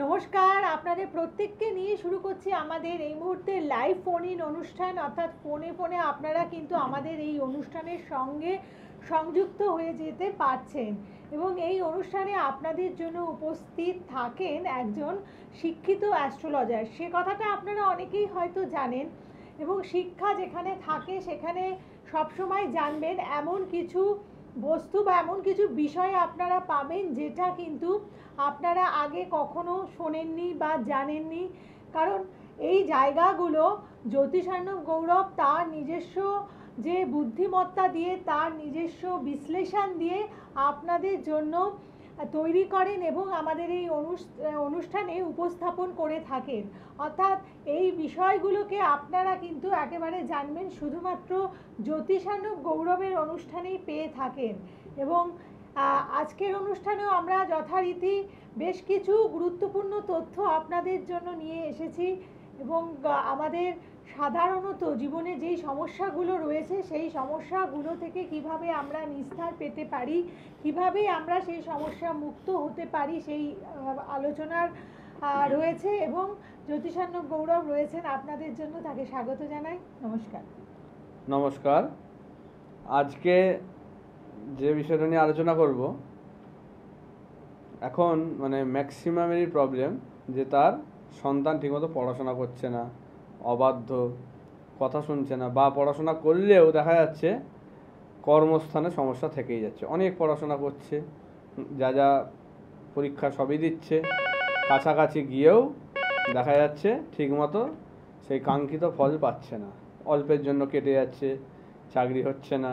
নমস্কার, আপনাদের প্রত্যেককে নিয়ে শুরু করছি আমাদের এই মুহূর্তে লাইভ ফোন ইন অনুষ্ঠান। অর্থাৎ ফোনে ফোনে আপনারা কিন্তু আমাদের এই অনুষ্ঠানের সঙ্গে সংযুক্ত হয়ে যেতে পারছেন এবং এই অনুষ্ঠানে আপনাদের জন্য উপস্থিত থাকেন একজন শিক্ষিত অ্যাস্ট্রোলজার। সে কথাটা আপনারা অনেকেই হয়তো জানেন এবং শিক্ষা যেখানে থাকে সেখানে সবসময় জানবেন এমন কিছু বস্তু বা এমন কিছু বিষয় আপনারা পাবেন যেটা কিন্তু আপনারা আগে কখনো শোনেননি বা জানেননি। কারণ এই জায়গাগুলো জ্যোতিষার্ণব গৌরব তার নিজস্ব যে বুদ্ধিমত্তা দিয়ে, তার নিজস্ব বিশ্লেষণ দিয়ে আপনাদের জন্য তৈরি করেন এবং আমাদের এই অনুষ্ঠানে উপস্থাপন করে থাকেন। অর্থাৎ এই বিষয়গুলোকে আপনারা কিন্তু একেবারে জানবেন শুধুমাত্র জ্যোতিষার্ণব গৌরবের অনুষ্ঠানেই পেয়ে থাকেন। এবং আজকের অনুষ্ঠানেও আমরা যথারীতি বেশ কিছু গুরুত্বপূর্ণ তথ্য আপনাদের জন্য নিয়ে এসেছি এবং আমাদের সাধারণত জীবনে যেই সমস্যাগুলো রয়েছে সেই সমস্যাগুলো থেকে কিভাবে আমরা নিস্তার পেতে পারি, কিভাবে আমরা সেই সমস্যা মুক্ত হতে পারি, সেই আলোচনার রয়েছে এবং জ্যোতিষার্ণব গৌরব রয়েছেন আপনাদের জন্য। তাকে স্বাগত জানাই। নমস্কার। নমস্কার। আজকে যে বিষয়টা নিয়ে আলোচনা করব, এখন ম্যাক্সিমামেরই প্রবলেম যে তার সন্তান ঠিকমতো পড়াশোনা করছে না, অবাধ্য, কথা শুনছে না, বা পড়াশোনা করলেও দেখা যাচ্ছে কর্মস্থানে সমস্যা থেকেই যাচ্ছে। অনেক পড়াশোনা করছে, যা যা পরীক্ষা সবই দিচ্ছে, কাছাকাছি গিয়েও দেখা যাচ্ছে ঠিকমতো সেই কাঙ্ক্ষিত ফল পাচ্ছে না, অল্পের জন্য কেটে যাচ্ছে, চাকরি হচ্ছে না,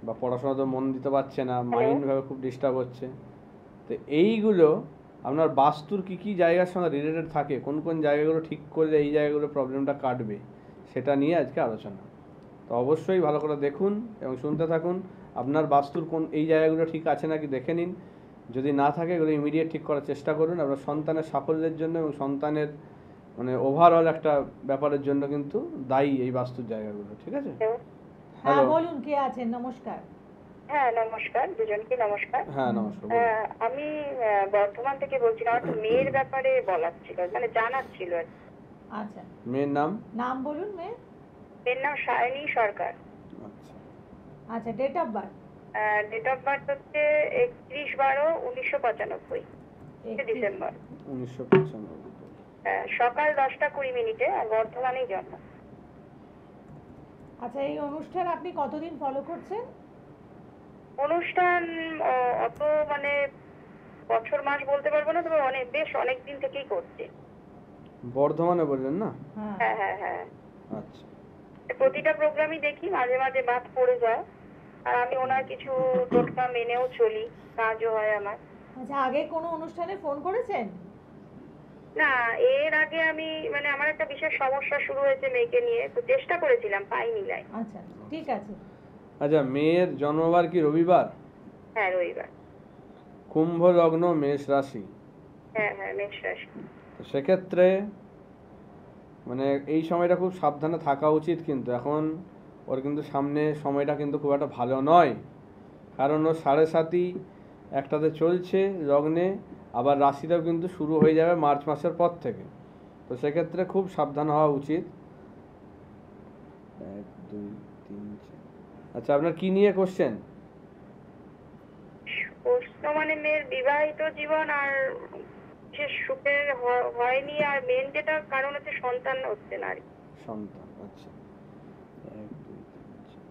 বা পড়াশোনাতে মন দিতে পারছে না, মাইন্ডভাবে খুব ডিস্টার্ব হচ্ছে। তো এইগুলো আপনার বাস্তুর কী কী জায়গার সঙ্গে রিলেটেড থাকে, কোন কোন জায়গাগুলো ঠিক করলে এই জায়গাগুলো প্রবলেমটা কাটবে, সেটা নিয়ে আজকে আলোচনা। তো অবশ্যই ভালো করে দেখুন এবং শুনতে থাকুন। আপনার বাস্তুর কোন এই জায়গাগুলো ঠিক আছে নাকি দেখে নিন, যদি না থাকে এগুলো ইমিডিয়েট ঠিক করার চেষ্টা করুন। আপনার সন্তানের সাফল্যের জন্য এবং সন্তানের ওভারঅল একটা ব্যাপারের জন্য কিন্তু দায়ী এই বাস্তুর জায়গাগুলো। ঠিক আছে? হ্যাঁ বলুন, কে আছেন? নমস্কার। হ্যাঁ নমস্কার, দুজনকে নমস্কার। হ্যাঁ নমস্কার। আমি বর্ধমান থেকে বলছিলাম। আমার মেয়ের ব্যাপারে বলার ছিল, জানার ছিল। আচ্ছা, মেয়ের নাম বলুন। মেয়ের নাম সায়নী সরকার। আচ্ছা আচ্ছা, date of birth? Date of birth হচ্ছে 31/12/1995, ডিসেম্বর 1995। সকাল 10:20 আর বর্ধমানেই জন্ম। আচ্ছা, এই অনুষ্ঠান আপনি কতদিন ফলো করছেন? অনুষ্ঠান অত বছর মাস বলতে পারবো না, তবে বেশ অনেক দিন থেকেই করছি। বর্ধমানে বললেন না? হ্যাঁ হ্যাঁ হ্যাঁ। আচ্ছা, প্রতিটা প্রোগ্রামই দেখি, মাঝে মাঝে বাদ পড়ে যায়, আর আমি ওনার কিছু টোটকা মেনেও চলি, কাজও হয় আমার। আচ্ছা, আগে কোনো অনুষ্ঠানে ফোন করেছেন? না, এর আগে আমি আমার একটা বিশেষ সমস্যা শুরু হয়েছে মেয়েকে নিয়ে, তো চেষ্টা করেছিলাম, পাইনি লাই। আচ্ছা, ঠিক আছে। আচ্ছা, মেয়ের জন্মবার কি রবিবার? হ্যাঁ রবিবার। কুম্ভ লগ্ন, মেষ রাশি। হ্যাঁ হ্যাঁ, মেষ রাশি। সেক্ষেত্রে এই সময়টা খুব সাবধানে থাকা উচিত। কিন্তু এখন ওর কিন্তু সামনে সময়টা কিন্তু খুব একটা ভালো নয়, কারণ ওর 7.5 একটাতে চলছে লগ্নে, আবার রাশিটাও কিন্তু শুরু হয়ে যাবে মার্চ মাসের পর থেকে। তো সেক্ষেত্রে খুব সাবধান হওয়া উচিত। 1 2 3 4। আচ্ছা, আপনার কি নিয়ে কোশ্চেন? প্রশ্ন মেয়ের বিবাহিত জীবন আর বিশেষ সুখের হয়নি, আর মেন যেটা কারণ হচ্ছে সন্তান হচ্ছে না। সন্তান। আচ্ছা, 1 2 3 4।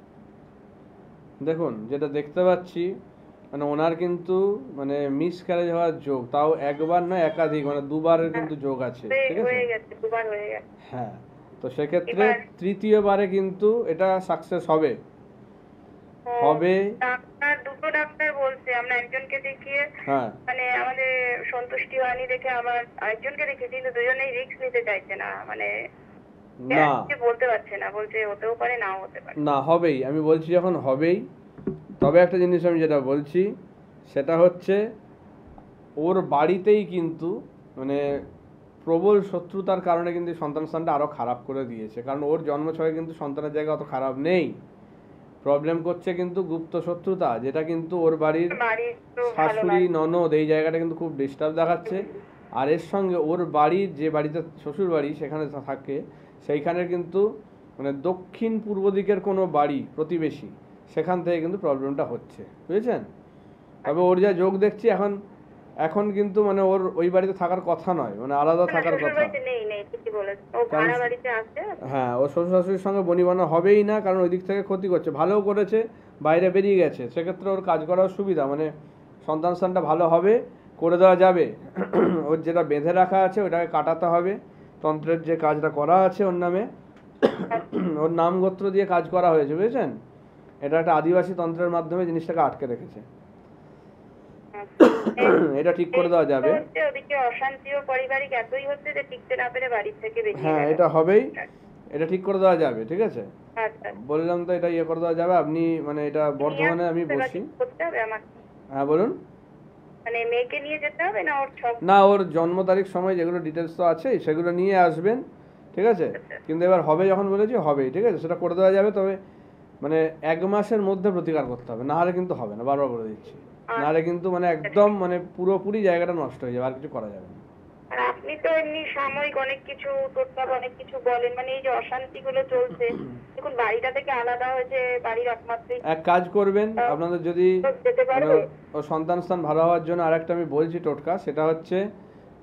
দেখুন, যেটা দেখতে পাচ্ছি ওনার কিন্তু মিসক্যারেজ হওয়ার যোগ, তাও একবার নয় একাধিক, দুবারের কিন্তু যোগ আছে। ঠিক আছে, হয়ে গেছে, দুবার হয়ে গেছে। হ্যাঁ, তো সেক্ষেত্রে তৃতীয়বারে কিন্তু এটা সাকসেস হবে। দুটো ডাক্তার বলছে, আমরা একজনকে দেখিয়ে আমাদের সন্তুষ্টি হয়নি দেখে আবার আরেকজনকে দেখেছি, কিন্তু দুজনেই রিস্ক নিতে চাইছে না, না বলতে পারছে না, বলছে হতেও পারে নাও হতে পারে। না, হবেই। আমি বলছি যখন হবেই। তবে একটা জিনিস আমি যেটা বলছি সেটা হচ্ছে ওর বাড়িতেই কিন্তু প্রবল শত্রুতার কারণে কিন্তু সন্তান স্থানটা আরো খারাপ করে দিয়েছে। কারণ ওর জন্মছকে কিন্তু সন্তানের জায়গা অত খারাপ নেই, প্রবলেম করছে কিন্তু গুপ্ত শত্রুতা, যেটা কিন্তু ওর বাড়ির শাশুড়ি ননদ এই জায়গাটা কিন্তু খুব ডিস্টার্ব দেখাচ্ছে। আর এর সঙ্গে ওর বাড়ির যে বাড়িতে শ্বশুর বাড়ি সেখানে থাকে সেইখানের কিন্তু মানে দক্ষিণ পূর্ব দিকের কোনো বাড়ি প্রতিবেশী সেখান থেকে কিন্তু প্রবলেমটা হচ্ছে, বুঝেছেন? তবে ওর যা যোগ দেখছি এখন এখন কিন্তু মানে ওর ওই বাড়িতে থাকার কথা নয়, মানে আলাদা থাকার কথা। হ্যাঁ, ও শ্বশুর শাশুড়ির সঙ্গে বনিবনা হবেই না, কারণ ওই দিক থেকে ক্ষতি করছে। ভালোও করেছে, বাইরে বেরিয়ে গেছে, সেক্ষেত্রে ওর কাজ করার সুবিধা, মানে সন্তান স্থানটা ভালো হবে, করে দেওয়া যাবে। ওর যেটা বেঁধে রাখা আছে ওটাকে কাটাতে হবে, তন্ত্রের যে কাজটা করা আছে ওর নামে, ওর নাম গোত্র দিয়ে কাজ করা হয়েছে, বুঝেছেন? এটা একটা আদিবাসী তন্ত্রের মাধ্যমে জিনিসটাকে আটকে রেখেছে। এটা ঠিক করে দেওয়া যাবে। হ্যাঁ, এটা হবেই, এটা ঠিক করে দেওয়া যাবে, ঠিক আছে? বললাম তো এটা ইয়ে করে দেওয়া যাবে। আপনি মানে এটা বর্ধমানে আমি বসি। হ্যাঁ বলুন। মানে মেয়েকে নিয়ে যেতে হবে না ওর না, ওর জন্ম তারিখ সময় যেগুলো ডিটেলস তো আছে সেগুলো নিয়ে আসবেন, ঠিক আছে? কিন্তু এবার হবে যখন বলেছি হবেই, ঠিক আছে? সেটা করে দেওয়া যাবে, তবে মানে 1 মাসের মধ্যে প্রতিকার করতে হবে, না হলে কিন্তু হবে না, বারবার বলে দিচ্ছি। নাহলে কিন্তু মানে একদম মানে পুরোপুরি জায়গাটা নষ্ট হয়ে যাবে, আর কিছু করা যাবে না। আর আপনি তো এমনি সাময়িক অনেক কিছু টোটকা অনেক কিছু বলেন, মানে এই যে অশান্তি গুলো চলছে, দেখুন বাড়িটা থেকে আলাদা হয়েছে, বাড়ির একমাত্র এক কাজ করবেন আপনাদের, যদি ও সন্তান স্থান ভালো হওয়ার জন্য আরেকটা আমি বলছি টোটকা, সেটা হচ্ছে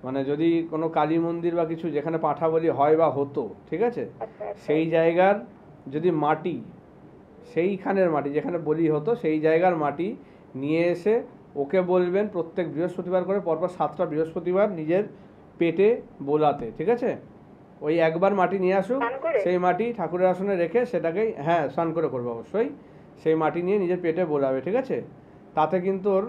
মানে যদি কোনো কালী মন্দির বা কিছু যেখানে পাঁঠা বলি হয় বা হতো, ঠিক আছে, সেই জায়গার যদি মাটি, সেইখানের মাটি যেখানে বলি হতো সেই জায়গার মাটি নিয়ে এসে ওকে বলবেন প্রত্যেক বৃহস্পতিবার করে পরপর 7টা বৃহস্পতিবার নিজের পেটে বোলাতে, ঠিক আছে? ওই একবার মাটি নিয়ে আসুক, সেই মাটি ঠাকুরের আসনে রেখে সেটাকে, হ্যাঁ স্নান করে করবে অবশ্যই, সেই মাটি নিয়ে নিজের পেটে বোলাবে, ঠিক আছে? তাতে কিন্তু ওর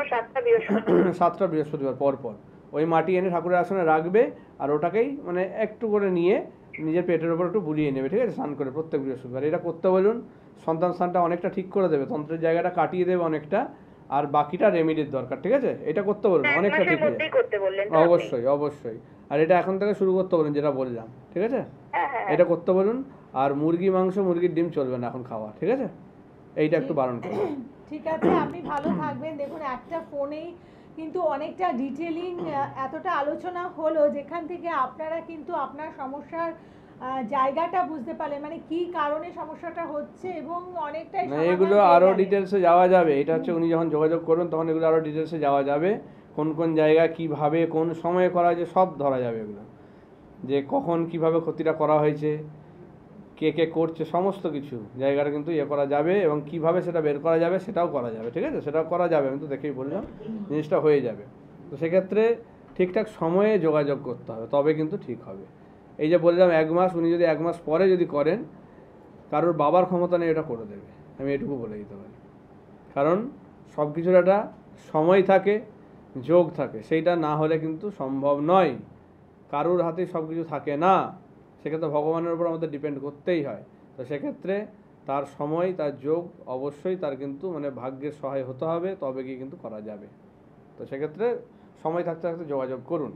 7টা বৃহস্পতিবার পর পর ওই মাটি এনে ঠাকুরের আসনে রাখবে, আর ওটাকেই মানে একটু করে নিয়ে নিজের পেটের ওপর একটু বুলিয়ে নেবে, ঠিক আছে? স্নান করে প্রত্যেক বৃহস্পতিবার এটা করতে বলুন। সন্তান স্থানটা অনেকটা ঠিক করে দেবে, তন্ত্রের জায়গাটা কাটিয়ে দেবে অনেকটা, আর বাকিটা রেমিডির দরকার, ঠিক আছে? এটা করতে বলুন, অনেকটা ঠিক হয়ে যাবে। অবশ্যই অবশ্যই। আর এটা এখন থেকে শুরু করতে বলুন, যেটা বললাম, ঠিক আছে? এটা করতে বলুন। আর মুরগি মাংস, মুরগির ডিম চলবে না এখন খাওয়া, ঠিক আছে? এইটা একটু বারণ করুন। ঠিক আছে, আপনি ভালো থাকবেন। দেখুন একটা ফোনেই কিন্তু অনেকটা ডিটেলিং এতটা আলোচনা হলো, যেখান থেকে আপনারা কিন্তু আপনার সমস্যার জায়গাটা বুঝতে পারলেন, মানে কি কারণে সমস্যাটা হচ্ছে, এবং অনেকটাই এগুলো আরো ডিটেলসে যাওয়া যাবে। এটা হচ্ছে উনি যখন যোগাযোগ করবেন তখন এগুলো আরো ডিটেলসে যাওয়া যাবে, কোন কোন জায়গায় কিভাবে কোন সময়ে করা হয়েছে সব ধরা যাবে এগুলো, যে কখন কিভাবে ক্ষতিটা করা হয়েছে, কে কে করছে, সমস্ত কিছু জায়গাটা কিন্তু ইয়ে করা যাবে, এবং কিভাবে সেটা বের করা যাবে সেটাও করা যাবে, ঠিক আছে? সেটাও করা যাবে, আমি তো দেখেই বললাম, জিনিসটা হয়ে যাবে। তো সেক্ষেত্রে ঠিকঠাক সময়ে যোগাযোগ করতে হবে, তবে কিন্তু ঠিক হবে। এই যে বললাম 1 মাস, উনি যদি 1 মাস পরে যদি করেন, কারোর বাবার ক্ষমতা নেই এটা করে দেবে, আমি এটুকু বলে দিতে পারি। কারণ সব কিছুর একটা সময় থাকে, যোগ থাকে, সেইটা না হলে কিন্তু সম্ভব নয়। কারোর হাতে সব কিছু থাকে না, সেক্ষেত্রে ভগবানের উপর আমাদের ডিপেন্ড করতেই হয়। তো সেক্ষেত্রে তার সময়, তার যোগ অবশ্যই তার কিন্তু মানে ভাগ্যের সহায় হতে হবে, তবে গিয়ে কিন্তু করা যাবে। তো সেক্ষেত্রে সময় থাকতে থাকতে যোগাযোগ করুন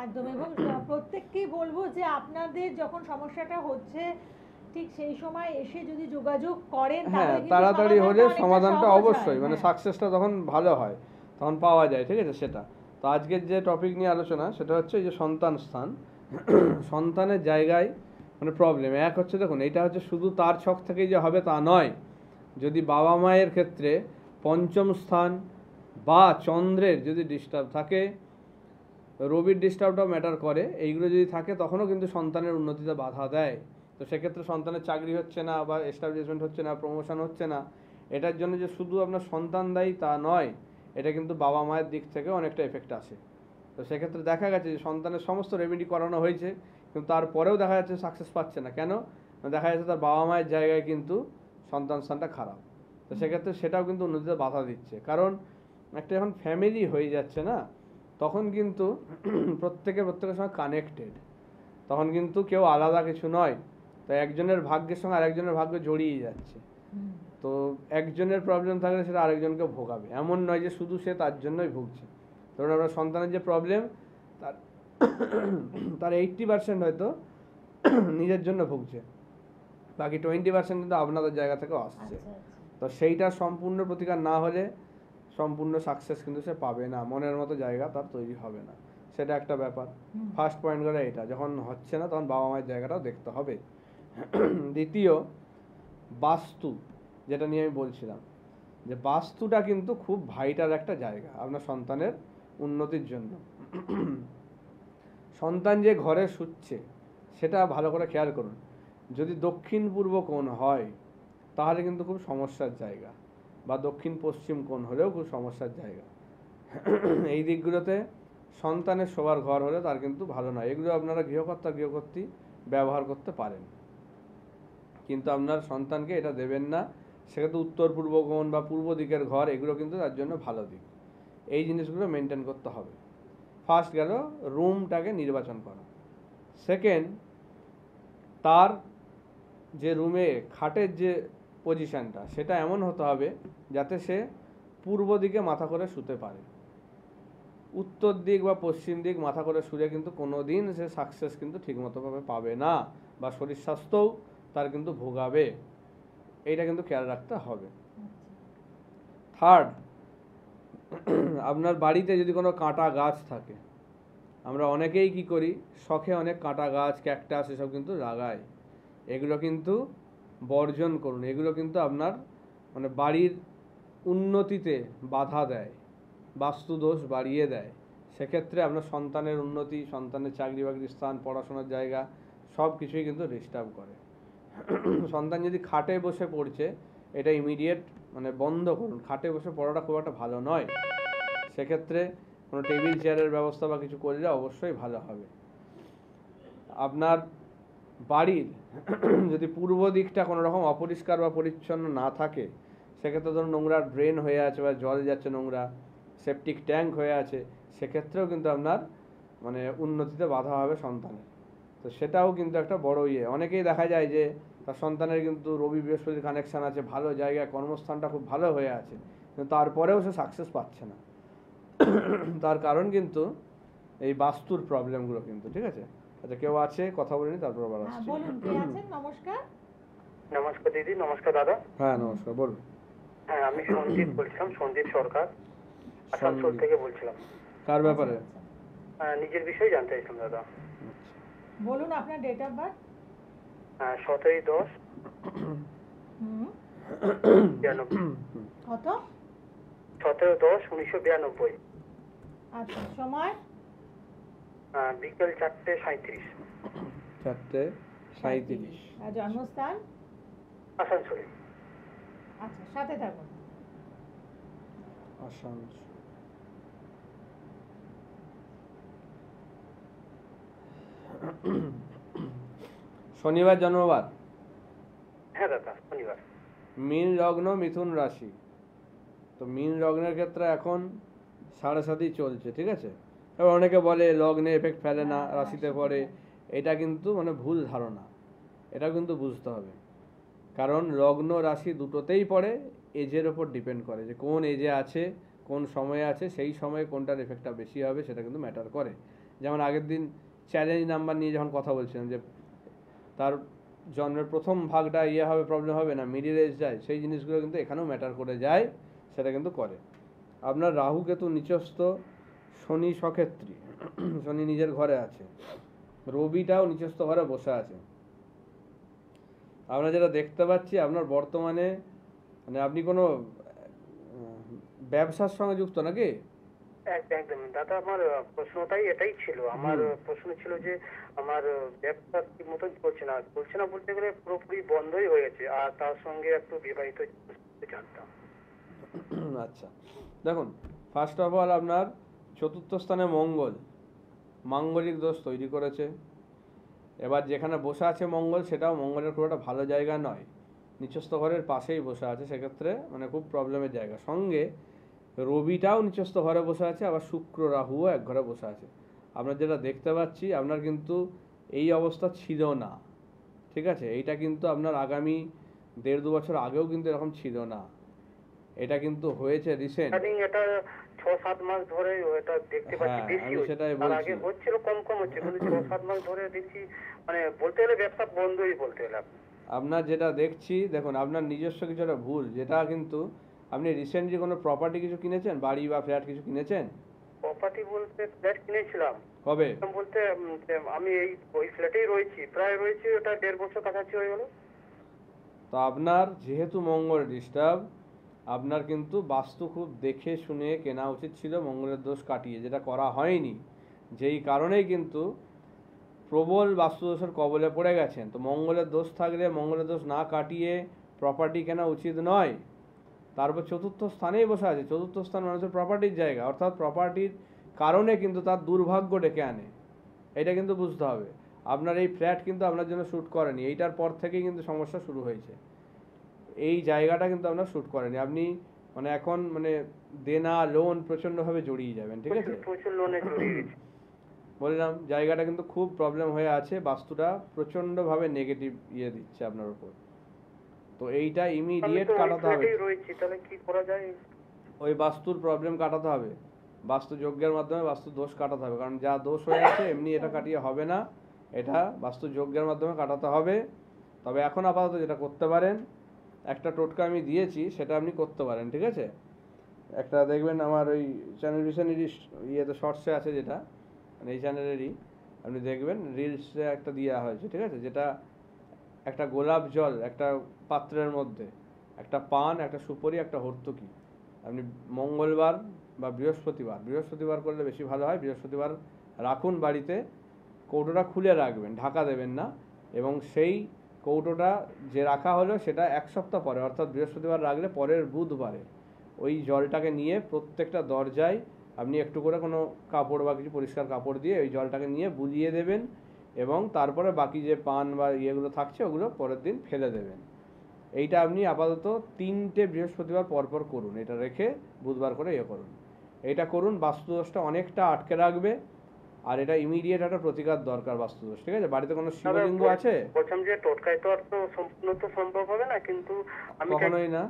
একদম। এবং প্রত্যেককেই বলবো যে আপনাদের যখন সমস্যাটা হচ্ছে ঠিক সেই সময় এসে যদি যোগাযোগ করেন, হ্যাঁ তাড়াতাড়ি হলে সমাধানটা অবশ্যই মানে সাকসেসটা তখন ভালো হয়, তখন পাওয়া যায়, ঠিক আছে? সেটা তো আজকের যে টপিক নিয়ে আলোচনা সেটা হচ্ছে এই যে সন্তান স্থান, সন্তানের জায়গায় মানে প্রবলেম। এক হচ্ছে দেখুন, এটা হচ্ছে শুধু তার ছক থেকেই যে হবে তা নয়, যদি বাবা মায়ের ক্ষেত্রে পঞ্চম স্থান বা চন্দ্রের যদি ডিস্টার্ব থাকে, রবির ডিস্টার্বটাও ম্যাটার করে, এইগুলো যদি থাকে তখনও কিন্তু সন্তানের উন্নতিতে বাধা দেয়। তো সেক্ষেত্রে সন্তানের চাকরি হচ্ছে না বা এস্টাবলিশমেন্ট হচ্ছে না, প্রমোশন হচ্ছে না, এটার জন্য যে শুধু আপনার সন্তান দায়ী তা নয়, এটা কিন্তু বাবা মায়ের দিক থেকে অনেকটা এফেক্ট আসে। তো সেক্ষেত্রে দেখা গেছে যে সন্তানের সমস্ত রেমেডি করানো হয়েছে, কিন্তু তারপরেও দেখা যাচ্ছে সাকসেস পাচ্ছে না। কেন? দেখা যাচ্ছে তার বাবা মায়ের জায়গায় কিন্তু সন্তান স্থানটা খারাপ। তো সেক্ষেত্রে সেটাও কিন্তু উন্নতিতে বাধা দিচ্ছে, কারণ একটা যখন ফ্যামিলি হয়ে যাচ্ছে না, তখন কিন্তু প্রত্যেকের সঙ্গে কানেক্টেড, তখন কিন্তু কেউ আলাদা কিছু নয়। তো একজনের ভাগ্যের সঙ্গে আরেকজনের ভাগ্য জড়িয়ে যাচ্ছে। তো একজনের প্রবলেম থাকলে সেটা আরেকজনকে ভোগাবে, এমন নয় যে শুধু সে তার জন্যই ভুগছে। ধরুন আপনার সন্তানের যে প্রবলেম, তার 80% হয়তো নিজের জন্য ভুগছে, বাকি 20% কিন্তু আপনাদের জায়গা থেকেও আসছে। তো সেইটা সম্পূর্ণ প্রতিকার না হলে সম্পূর্ণ সাকসেস কিন্তু সে পাবে না, মনের মতো জায়গা তার তৈরি হবে না। সেটা একটা ব্যাপার। ফার্স্ট পয়েন্ট করে এটা, যখন হচ্ছে না তখন বাবা মায়ের জায়গাটাও দেখতে হবে। দ্বিতীয়, বাস্তু, যেটা নিয়ে আমি বলছিলাম, যে বাস্তুটা কিন্তু খুব ভাইটাল একটা জায়গা আপনার সন্তানের উন্নতির জন্য। সন্তান যে ঘরে শুচ্ছে সেটা ভালো করে খেয়াল করুন। যদি দক্ষিণ পূর্ব কোণ হয় তাহলে কিন্তু খুব সমস্যার জায়গা, বা দক্ষিণ পশ্চিম কোণ হলেও খুব সমস্যার জায়গা। এই দিকগুলোতে সন্তানের শোবার ঘর হলে তার কিন্তু ভালো নয়। এগুলো আপনারা গৃহকর্ত্রী ব্যবহার করতে পারেন, কিন্তু আপনার সন্তানকে এটা দেবেন না। সেক্ষেত্রে উত্তর পূর্ব কোণ বা পূর্ব দিকের ঘর, এগুলো কিন্তু তার জন্য ভালো দিক। এই জিনিসগুলো মেনটেন করতে হবে। ফার্স্ট গেল রুমটাকে নির্বাচন করা। সেকেন্ড, তার যে রুমে খাটের যে পজিশানটা সেটা এমন হতে হবে যাতে সে পূর্ব দিকে মাথা করে শুতে পারে। উত্তর দিক বা পশ্চিম দিক মাথা করে শুলে কিন্তু কোনো দিন সে সাকসেস কিন্তু ঠিকমতোভাবে পাবে না, বা শরীর স্বাস্থ্যও তার কিন্তু ভোগাবে। এইটা কিন্তু খেয়াল রাখতে হবে। থার্ড, আপনার বাড়িতে যদি কোনো কাঁটা গাছ থাকে, আমরা অনেকেই কি করি, শখে অনেক কাঁটা গাছ, ক্যাকটাস এসব কিন্তু লাগাই। এগুলো কিন্তু বর্জন করুন। এগুলো কিন্তু আপনার মানে বাড়ির উন্নতিতে বাধা দেয়, বাস্তুদোষ বাড়িয়ে দেয়। সেক্ষেত্রে আপনার সন্তানের উন্নতি, সন্তানের চাকরি বাকরির স্থান, পড়াশোনার জায়গা সব কিছুই কিন্তু ডিস্টার্ব করে। সন্তান যদি খাটে বসে পড়ছে, এটা ইমিডিয়েট মানে বন্ধ করুন। খাটে বসে পড়াটা খুব একটা ভালো নয়। সেক্ষেত্রে কোনো টেবিল চেয়ারের ব্যবস্থা বা কিছু করলে অবশ্যই ভালো হবে। আপনার বাড়ির যদি পূর্ব দিকটা কোনো রকম অপরিষ্কার বা পরিচ্ছন্ন না থাকে, সেক্ষেত্রে ধরুন নোংরার ড্রেন হয়ে আছে বা জল যাচ্ছে নোংরা, সেপটিক ট্যাঙ্ক হয়ে আছে, সেক্ষেত্রেও কিন্তু আপনার মানে উন্নতিতে বাধা হবে সন্তানের। তো সেটাও কিন্তু একটা বড় অনেকেই দেখা যায় যে তার সন্তানের কিন্তু রবি বৃহস্পতির কানেকশান আছে, ভালো জায়গায় কর্মস্থানটা খুব ভালো হয়ে আছে, কিন্তু তারপরেও সে সাকসেস পাচ্ছে না। তার কারণ কিন্তু এই বাস্তুর প্রবলেমগুলো কিন্তু। ঠিক আছে, আচ্ছা কেউ আছে কথা বলিনি, তারপর আবার আসছি। বলুন, কে আছেন? নমস্কার। নমস্কার দিদি। নমস্কার দাদা। হ্যাঁ নমস্কার, বলুন। হ্যাঁ, আমি সঞ্জিত বলছিলাম, সঞ্জিত সরকার, আসানসোল থেকে বলছিলাম। কার ব্যাপারে? নিজের বিষয়ে জানতে চাইছিলাম দাদা। বলুন আপনার ডেট অফ বার্থ। 17/10 কত? 17/10/1992। আচ্ছা, সময়? বিকেল 4:37। 4:37। আর জন্মস্থান? আসানসোলে। আচ্ছা, সাথে থাকুন। আসানসোল। শনিবার জন্মবার? হ্যাঁ দাদা, শনিবার। মীন লগ্ন, মিথুন রাশি। তো মীন লগ্নের ক্ষেত্রে এখন 7.5 চলছে। ঠিক আছে, এবার অনেকে বলে লগ্নে এফেক্ট ফেলে না, রাশিতে পড়ে। এটা কিন্তু মানে ভুল ধারণা। এটা কিন্তু বুঝতে হবে, কারণ লগ্ন রাশি দুটোতেই পড়ে, এজের ওপর ডিপেন্ড করে যে কোন এজে আছে, কোন সময়ে আছে, সেই সময়ে কোনটার এফেক্টটা বেশি হবে সেটা কিন্তু ম্যাটার করে। যেমন আগের দিন চ্যালেঞ্জ নাম্বার নিয়ে যখন কথা বলছিলাম যে তার জন্মের প্রথম ভাগটা হবে, প্রবলেম হবে না, মিডিল এজ যায়, সেই জিনিসগুলো কিন্তু এখানেও ম্যাটার করে যায়, সেটা কিন্তু করে। আপনার রাহু কেতু নিচস্থ, শনি সক্ষেত্রী, শনি নিজের ঘরে আছে, রবিটাও নিচস্থ ঘরে বসে আছে। আমরা যেটা দেখতে পাচ্ছি, আপনার বর্তমানে মানে আপনি কোনো ব্যবসার সঙ্গে যুক্ত নাকি? একদম দাদা, আমার প্রশ্নটাই এটাই ছিল। আমার প্রশ্ন ছিল যে আমার ব্যবসা ঠিক মতন চলছে না বলতে গেলে পুরোপুরি বন্ধই হয়ে গেছে, আর তার সঙ্গে একটু বিবাহিত জানতাম। আচ্ছা, দেখুন, ফার্স্ট অফ অল আপনার চতুর্থ স্থানে মঙ্গল মাঙ্গলিক দোষ তৈরি করেছে। এবার যেখানে বসে আছে মঙ্গল, সেটাও মঙ্গলের খুব একটা ভালো জায়গা নয়, নিচস্থ ঘরের পাশেই বসে আছে, সেক্ষেত্রে মানে খুব প্রবলেমের জায়গা। সঙ্গে রবিটাও নিচস্থ ঘরে বসে আছে, আবার শুক্র রাহুও এক ঘরে বসে আছে। আমরা যেটা দেখতে পাচ্ছি, আপনার কিন্তু এই অবস্থা ছিল না। ঠিক আছে, এইটা কিন্তু আপনার আগামী 1.5-2 বছর আগেও কিন্তু এরকম ছিল না, এটা কিন্তু হয়েছে রিসেন্ট। এটা 6-7 মাস ধরে এটা দেখতে পাচ্ছি বেশি হচ্ছে। তার আগে হচ্ছিল কম হচ্ছে, কিন্তু 6-7 মাস ধরে দেখছি মানে বলতে গেলে ব্যবসা বন্ধই বলতে গেলে। আপনার যেটা দেখছি, দেখুন আপনার নিজস্ব কিছু একটা ভুল, যেটা কিন্তু আপনি রিসেন্টলি কোনো প্রপার্টি কিছু কিনেছেন, বাড়ি বা ফ্ল্যাট কিছু কিনেছেন? প্রপার্টি বলতে ফ্ল্যাট কিনেছিলাম। কবে? বলতে আমি ওই ফ্ল্যাটেই রয়েছি, প্রায় রয়েছি ওটা 1.5 বছর কাছাকাছি হয়ে গেল। তো আপনার যেহেতু মঙ্গল ডিস্টার্ব, আপনার কিন্তু বাস্তু খুব দেখে শুনে কেনা উচিত ছিল, মঙ্গলের দোষ কাটিয়ে, যেটা করা হয়নি। যেই কারণেই কিন্তু প্রবল বাস্তুদোষের কবলে পড়ে গেছেন। তো মঙ্গলের দোষ থাকলে মঙ্গলের দোষ না কাটিয়ে প্রপার্টি কেনা উচিত নয়। তারপর চতুর্থ স্থানেই বসে আছে, চতুর্থ স্থান মানুষের প্রপার্টির জায়গা, অর্থাৎ প্রপার্টির কারণে কিন্তু তার দুর্ভাগ্য ডেকে আনে। এটা কিন্তু বুঝতে হবে। আপনার এই ফ্ল্যাট কিন্তু আপনার জন্য শ্যুট করেনি, এইটার পর থেকেই কিন্তু সমস্যা শুরু হয়েছে। এই জায়গাটা কিন্তু আপনার শ্যুট করেনি। আপনি মানে এখন মানে দেনা লোন প্রচণ্ডভাবে জড়িয়ে যাবেন, ঠিক আছে? প্রচুর লোনে জড়িয়ে গেছি। বললাম জায়গাটা কিন্তু খুব প্রবলেম হয়ে আছে, বাস্তুটা প্রচণ্ডভাবে নেগেটিভ ইয়ে দিচ্ছে আপনার উপর। তো এইটা ইমিডিয়েট কাটাতে হবে। তাহলে কি করা যায়? ওই বাস্তুর প্রবলেম কাটাতে হবে, বাস্তু যজ্ঞের মাধ্যমে বাস্তু দোষ কাটাতে হবে। কারণ যা দোষ হয়ে আছে এমনি এটা কাটিয়ে হবে না, এটা বাস্তু যজ্ঞের মাধ্যমে কাটাতে হবে। তবে এখন আপাতত যেটা করতে পারেন, একটা টোটকা আমি দিয়েছি, সেটা আপনি করতে পারেন, ঠিক আছে? একটা দেখবেন আমার ওই চ্যানেল ভিশনেরই ইয়েতে শর্টসে আছে, যেটা মানে এই চ্যানেলেরই, আপনি দেখবেন রিলসে একটা দেওয়া হয়েছে, ঠিক আছে? যেটা একটা গোলাপ জল একটা পাত্রের মধ্যে, একটা পান, একটা সুপারি, একটা হর্তুকি, আপনি মঙ্গলবার বা বৃহস্পতিবার করলে বেশি ভালো হয়। বৃহস্পতিবার রাখুন বাড়িতে, কৌটোটা খুলে রাখবেন, ঢাকা দেবেন না। এবং সেই কৌটোটা যে রাখা হলো সেটা 1 সপ্তাহ পরে, অর্থাৎ বৃহস্পতিবার রাখলে পরের বুধবারে ওই জলটাকে নিয়ে প্রত্যেকটা দরজায় আপনি একটু করে কোনো কাপড় বা কিছু পরিষ্কার কাপড় দিয়ে ওই জলটাকে নিয়ে বুলিয়ে দেবেন, এবং তারপরে বাকি যে পান বা ইয়েগুলো থাকছে ওগুলো পরের দিন ফেলে দেবেন। এইটা আপনি আপাতত 3টে বৃহস্পতিবার পরপর করুন, এটা রেখে বুধবার করে ইয়ে করুন। এইটা করুন, বাস্তুদোষটা অনেকটা আটকে রাখবে। আর এটা ইমিডিয়েট একটা প্রতিকার দরকার বাস্তুদোষ, ঠিক আছে? বাড়িতে কোনো শিবলিঙ্গ আছে? বলছিলাম যে টোটকায় তো আর তো সম্পূর্ণ তো সম্ভব হবে না, কিন্তু আমি কখনোই না।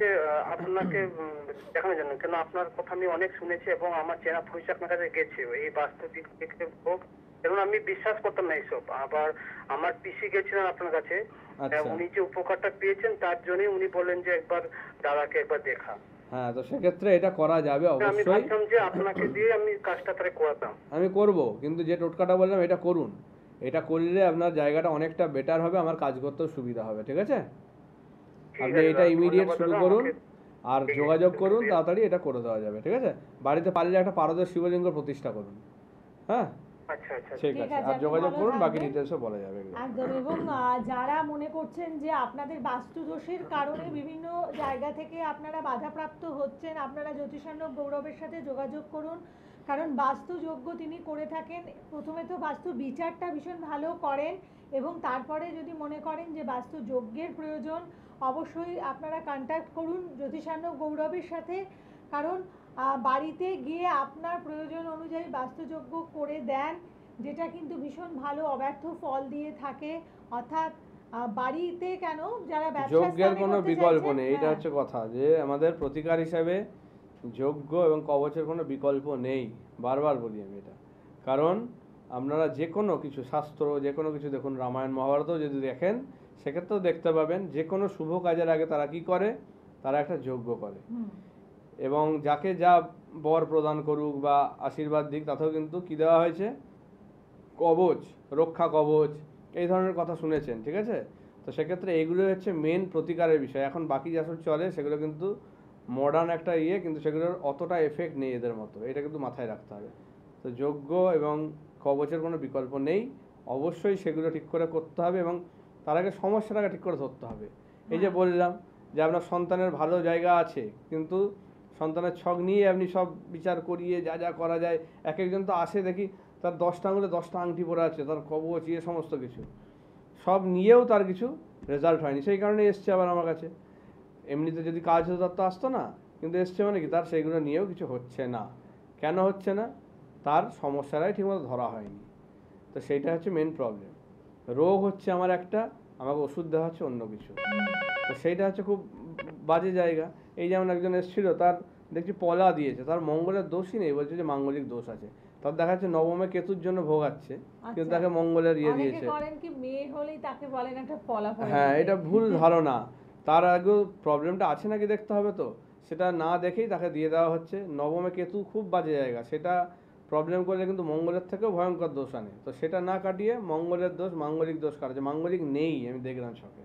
আপনাকে দেখানোর জন্য, কেন আপনার কথা আমি অনেক শুনেছি এবং আমার চেনা পরিচয় আপনার কাছে গেছে এই বাস্তু দিক থেকে হোক, কারণ আমি বিশ্বাস করতাম না এইসব। আবার আমার পিসি গেছিলেন আপনার কাছে, উনি যে উপকারটা পেয়েছেন তার জন্যই উনি বললেন যে একবার দাদাকে একবার দেখা। হ্যাঁ, তো সেক্ষেত্রে এটা করা যাবে আমি অবশ্যই। ভাবছিলাম যে আপনাকে দিয়ে আমি কাজটা তাহলে করাতাম। আমি করব, কিন্তু যে টোটকাটা বললাম এটা করুন। এটা করলে আপনার জায়গাটা অনেকটা বেটার হবে, আমার কাজ করতেও সুবিধা হবে, ঠিক আছে? আপনি এটা ইমিডিয়েট শুরু করুন আর যোগাযোগ করুন, তাড়াতাড়ি এটা করে দেওয়া যাবে, ঠিক আছে? বাড়িতে পারলে একটা পারদের শিবলিঙ্গ প্রতিষ্ঠা করুন। হ্যাঁ, ঠিক আছে, আর যোগাযোগ করুন, বাকি ডিটেলসও বলা যাবে একদম। এবং যারা মনে করছেন যে আপনাদের বাস্তু দোষের কারণে বিভিন্ন জায়গা থেকে আপনারা বাধাপ্রাপ্ত হচ্ছেন, আপনারা জ্যোতিষার্ণব গৌরবের সাথে যোগাযোগ করুন। কারণ বাস্তু যজ্ঞ তিনি করে থাকেন। প্রথমে তো বাস্তু বিচারটা ভীষণ ভালো করেন, এবং তারপরে যদি মনে করেন যে বাস্তু যজ্ঞের প্রয়োজন, অবশ্যই আপনারা কন্ট্যাক্ট করুন জ্যোতিষার্ণব গৌরবের সাথে। কারণ বাড়িতে গিয়ে আপনার প্রয়োজন অনুযায়ী বাস্তুযজ্ঞ করে দেন, যেটা কিন্তু ভীষণ ভালো অব্যর্থ ফল দিয়ে থাকে। অর্থাৎ বাড়িতে কেন, যারা ব্যবসা যজ্ঞের কোনো বিকল্প নেই, এটা হচ্ছে কথা। যে আমাদের প্রতিকার হিসাবে যজ্ঞ এবং কবচের কোনো বিকল্প নেই, বারবার বলি আমি এটা। কারণ আপনারা যে কোনো কিছু শাস্ত্র, যে কোনো কিছু দেখুন, রামায়ণ মহাভারতও যদি দেখেন সেক্ষেত্রেও দেখতে পাবেন যে কোনো শুভ কাজের আগে তারা কি করে, তারা একটা যজ্ঞ করে। এবং যাকে যা বর প্রদান করুক বা আশীর্বাদ দিক, তাতেও কিন্তু কি দেওয়া হয়েছে, কবচ, রক্ষা কবচ, এই ধরনের কথা শুনেছেন, ঠিক আছে? তো সেক্ষেত্রে এইগুলো হচ্ছে মেন প্রতিকারের বিষয়। এখন বাকি যেসব চলে সেগুলো কিন্তু মডার্ন একটা ইয়ে, কিন্তু সেগুলোর অতটা এফেক্ট নেই এদের মতো, এটা কিন্তু মাথায় রাখতে হবে। তো যজ্ঞ এবং কবচের কোনো বিকল্প নেই, অবশ্যই সেগুলো ঠিক করে করতে হবে, এবং তার আগে সমস্যাটাকে ঠিক করে ধরতে হবে। এই যে বললাম যে আপনার সন্তানের ভালো জায়গা আছে, কিন্তু সন্তানের ছক নিয়ে আপনি সব বিচার করিয়ে যা যা করা যায়, এক একজন তো আসে দেখি তার 10টা আঙুলে 10টা আংটি পরে আছে, তার কবচ ইয়ে সমস্ত কিছু, সব নিয়েও তার কিছু রেজাল্ট হয়নি। সেই কারণে এসছে আবার আমার কাছে। এমনিতে যদি কাজ হতো তার তো আসতো না, কিন্তু এসছে মানে কি, তার সেইগুলো নিয়েও কিছু হচ্ছে না। কেন হচ্ছে না? তার সমস্যাটাই ঠিকমতো ধরা হয়নি। তো সেইটা হচ্ছে মেন প্রবলেম। রোগ হচ্ছে আমার একটা, আমাকে ওষুধ দেওয়া হচ্ছে অন্য কিছু। তো সেইটা হচ্ছে খুব বাজে জায়গা। এই যেমন একজন এসেছিল, তার দেখছি পলা দিয়েছে, তার মঙ্গলের দোষই নেই, বলছে যে মাঙ্গলিক দোষ আছে। তার দেখা যাচ্ছে নবমে কেতুর জন্য ভোগাচ্ছে, কিন্তু তাকে মঙ্গলের ইয়ে দিয়েছে। হ্যাঁ, এটা ভুল ধারণা। তার আগেও প্রবলেমটা আছে নাকি দেখতে হবে, তো সেটা না দেখেই তাকে দিয়ে দেওয়া হচ্ছে। নবমে কেতু খুব বাজে জায়গা, সেটা প্রবলেম করলে কিন্তু মঙ্গলের থেকেও ভয়ঙ্কর দোষ আনে। তো সেটা না কাটিয়ে মঙ্গলের দোষ, মাঙ্গলিক দোষ কাটাচ্ছে। মাঙ্গলিক নেই, আমি দেখলাম চোখে।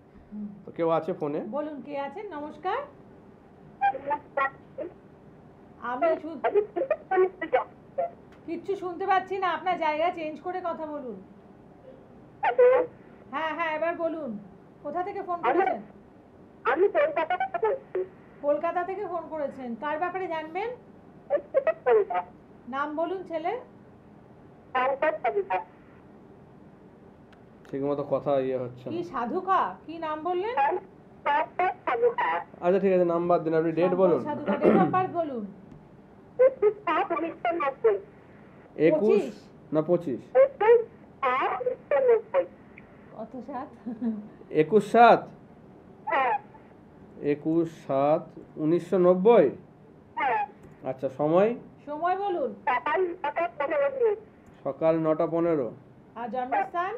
তো কেউ আছে ফোনে? বলুন কে আছেন? নমস্কার। আমি কিচ্ছু শুনতে পাচ্ছি না, আপনার জায়গা চেঞ্জ করে কথা বলুন। হ্যাঁ হ্যাঁ, এবার বলুন। কোথা থেকে ফোন করেছেন? আমি কলকাতা থেকে বলছি। কলকাতা থেকে ফোন করেছেন, কার ব্যাপারে জানবেন? নাম বলুন ছেলে। ঠিক মতো কথা হচ্ছে কি না। সাধুকা? কি নাম বললেন? আচ্ছা ঠিক আছে, নাম্বার দিন, আপনি ডেট বলুন। সাধুকা, ডেট অফ বার্থ বলুন। 21 না 25? কত সাত? 21/7? 21/7/1990? আচ্ছা, সময়? সময় বলুন। সকাল 9:15। আর জন্মস্থান?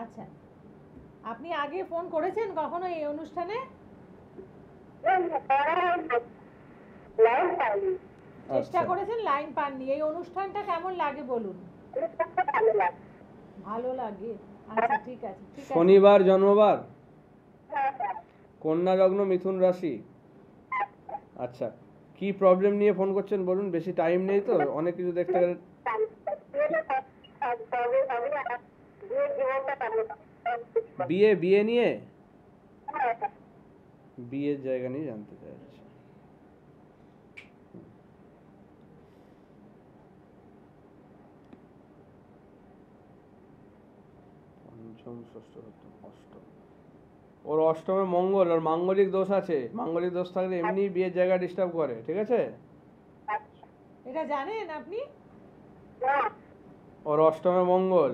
আচ্ছা, আপনি আগে ফোন করেছেন কখনো এই অনুষ্ঠানে? চেষ্টা করেছেন, লাইন পাননি। এই অনুষ্ঠানটা কেমন লাগে বলুন? ভালো লাগে। আচ্ছা ঠিক আছে, ঠিক আছে। শনিবার জন্মবার? কন্যা লগ্ন, মিথুন রাশি? আচ্ছা, কি প্রবলেম নিয়ে ফোন করছেন বলুন, বেশি টাইম নেই তো, অনেক কিছু দেখতে গেলে। বিয়ে নিয়ে? বিয়ের জায়গা নিয়ে জানতে চাইছি। পঞ্চম, ষষ্ঠ, সপ্তম, অষ্টম। ওর অষ্টমে মঙ্গল, আর মাঙ্গলিক দোষ আছে। মাঙ্গলিক দোষ থাকলে এমনি বিয়ের জায়গা ডিস্টার্ব করে, ঠিক আছে? এটা জানেন আপনি? ওর অষ্টমে মঙ্গল।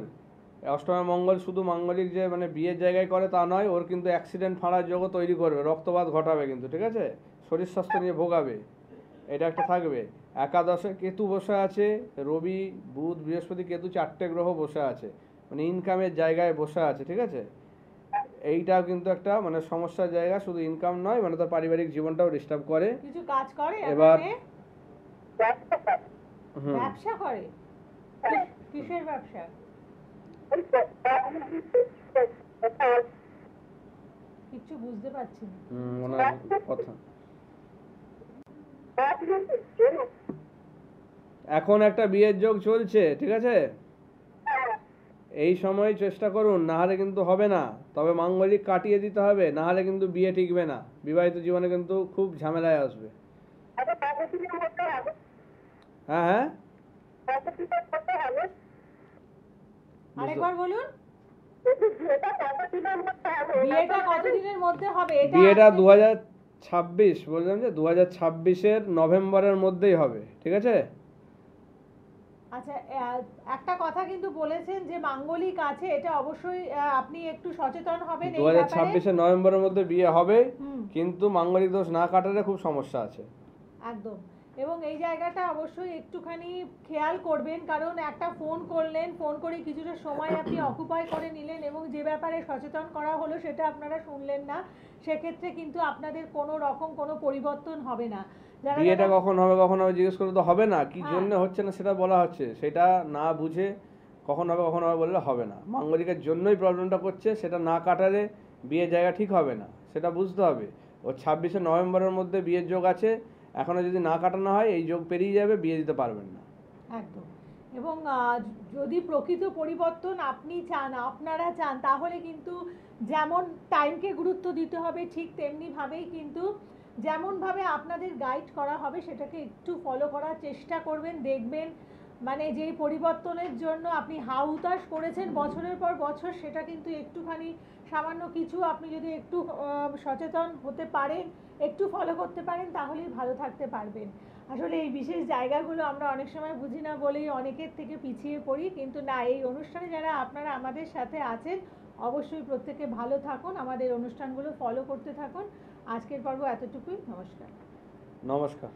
অষ্টমে মঙ্গল শুধু মাঙ্গলিক যে মানে বিয়ের জায়গায় করে তা নয়, ওর কিন্তু অ্যাক্সিডেন্ট ফাঁড়ার যোগও তৈরি করবে, রক্তপাত ঘটাবে কিন্তু, ঠিক আছে? শরীর স্বাস্থ্য নিয়ে ভোগাবে, এটা একটা থাকবে। একাদশে কেতু বসে আছে, রবি বুধ বৃহস্পতি কেতু 4টে গ্রহ বসে আছে, মানে ইনকামের জায়গায় বসে আছে, ঠিক আছে? এইটাও কিন্তু একটা মানে সমস্যার জায়গা, শুধু ইনকাম নয়, মানে তার পারিবারিক জীবনটাও ডিস্টার্ব করে। কিছু কাজ করে? এবার ব্যবসা করে? কিসের ব্যবসা? কিছু বুঝতে পারছি না ওনার কথা। এখন একটা বিয়ের যোগ চলছে, ঠিক আছে? এই সময় চেষ্টা করুন, না হলে কিন্তু হবে না। তবে মাঙ্গলিক কাটিয়ে দিতে হবে, না হলে কিন্তু বিয়ে টিকবে না, বিবাহিত জীবনে কিন্তু খুব ঝামেলায় আসবে। হ্যাঁ হ্যাঁ, আরেকবার বলুন। বিয়েটা কতদিনের মধ্যে হবে? বিয়েটা 2026, বললাম যে 2026-এর নভেম্বরের মধ্যেই হবে, ঠিক আছে? আচ্ছা, একটা কথা কিন্তু বলেছেন যে মাঙ্গলিক আছে, এটা অবশ্যই আপনি একটু সচেতন হবেন এই ব্যাপারে। 2026-এর নভেম্বরের মধ্যে বিয়ে হবে, কিন্তু মাঙ্গলিক দোষ না কাটালে খুব সমস্যা আছে। একদম। এবং এই জায়গাটা অবশ্যই একটুখানি খেয়াল করবেন, কারণ একটা ফোন করলেন, ফোন করে কিছুটা সময় আপনি অকুপাই করে নিলেন এবং যে ব্যাপারে সচেতন করা হলো সেটা আপনারা শুনলেন না, সেক্ষেত্রে কিন্তু আপনাদের কোনো রকম কোনো পরিবর্তন হবে না। বিয়েটা কখন হবে জিজ্ঞেস করলে তো হবে না, কি জন্য হচ্ছে না সেটা বলা হচ্ছে, সেটা না বুঝে কখন হবে বললে হবে না। মাঙ্গলিকের জন্যই প্রবলেমটা করছে, সেটা না কাটালে বিয়ের জায়গা ঠিক হবে না, সেটা বুঝতে হবে। ও 26শে নভেম্বরের মধ্যে বিয়ের যোগ আছে, এখনো যদি না কাটানো হয় এই যোগ পেরিয়ে যাবে, বিয়ে দিতে পারবেন না। একদম। এবং যদি প্রকৃত পরিবর্তন আপনি চান, আপনারা চান, তাহলে কিন্তু যেমন টাইমকে গুরুত্ব দিতে হবে, ঠিক তেমনিভাবেই কিন্তু যেমনভাবে আপনাদের গাইড করা হবে সেটাকে একটু ফলো করার চেষ্টা করবেন। দেখবেন মানে যেই পরিবর্তনের জন্য আপনি হাহুতাশ করেছেন বছরের পর বছর, সেটা কিন্তু একটুখানি সামান্য কিছু আপনি যদি একটু সচেতন হতে পারেন, একটু ফলো করতে পারেন, তাহলেই ভালো থাকতে পারবেন। আসলে এই বিশেষ জায়গাগুলো আমরা অনেক সময় বুঝি না বলেই অনেকের থেকে পিছিয়ে পড়ি, কিন্তু না, এই অনুষ্ঠানে যারা আপনারা আমাদের সাথে আছেন অবশ্যই প্রত্যেকে ভালো থাকুন, আমাদের অনুষ্ঠানগুলো ফলো করতে থাকুন। আজকের পর্ব এতটুকুই। নমস্কার। নমস্কার।